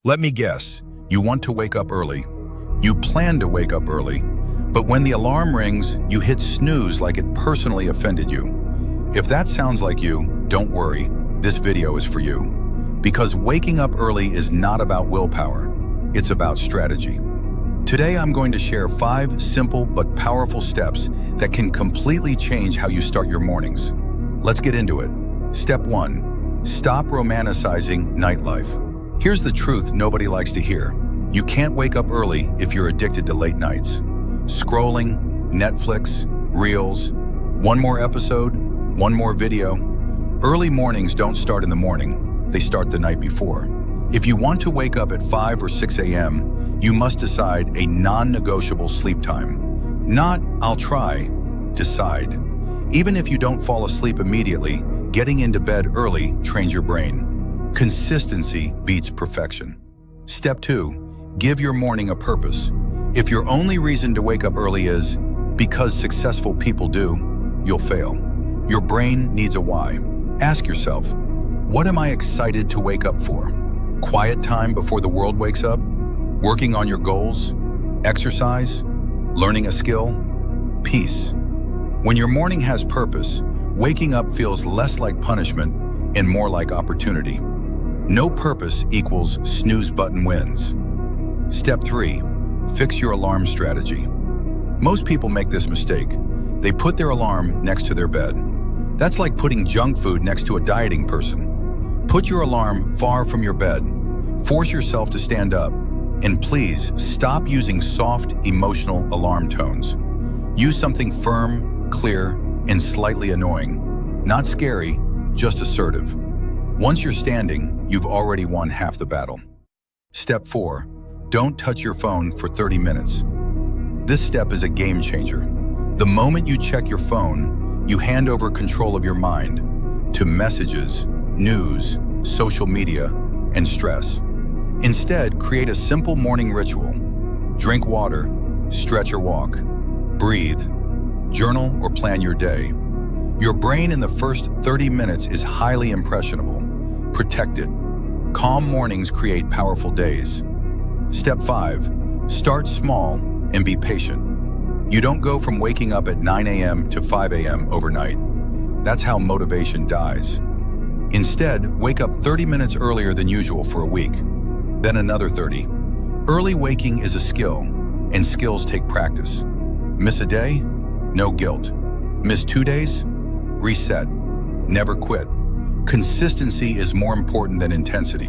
Let me guess, you want to wake up early. You plan to wake up early, but when the alarm rings, you hit snooze like it personally offended you. If that sounds like you, don't worry, this video is for you. Because waking up early is not about willpower, it's about strategy. Today I'm going to share 5 simple but powerful steps that can completely change how you start your mornings. Let's get into it. Step 1. Stop romanticizing nightlife. Here's the truth nobody likes to hear. You can't wake up early if you're addicted to late nights. Scrolling, Netflix, Reels, one more episode, one more video. Early mornings don't start in the morning, they start the night before. If you want to wake up at 5 or 6 a.m., you must decide a non-negotiable sleep time. Not, I'll try, decide. Even if you don't fall asleep immediately, getting into bed early trains your brain. Consistency beats perfection. Step 2. Give your morning a purpose. If your only reason to wake up early is because successful people do, you'll fail. Your brain needs a why. Ask yourself, what am I excited to wake up for? Quiet time before the world wakes up? Working on your goals? Exercise? Learning a skill? Peace. When your morning has purpose, waking up feels less like punishment and more like opportunity. No purpose equals snooze button wins. Step 3. Fix your alarm strategy. Most people make this mistake. They put their alarm next to their bed. That's like putting junk food next to a dieting person. Put your alarm far from your bed. Force yourself to stand up. And please, stop using soft, emotional alarm tones. Use something firm, clear, and slightly annoying. Not scary, just assertive. Once you're standing, you've already won half the battle. Step 4. Don't touch your phone for 30 minutes. This step is a game changer. The moment you check your phone, you hand over control of your mind to messages, news, social media, and stress. Instead, create a simple morning ritual. Drink water, stretch or walk, breathe, journal or plan your day. Your brain in the first 30 minutes is highly impressionable. Protect it. Calm mornings create powerful days. Step 5. Start small and be patient. You don't go from waking up at 9 a.m. to 5 a.m. overnight. That's how motivation dies. Instead, wake up 30 minutes earlier than usual for a week, then another 30. Early waking is a skill, and skills take practice. Miss a day? No guilt. Miss 2 days? Reset. Never quit. Consistency is more important than intensity.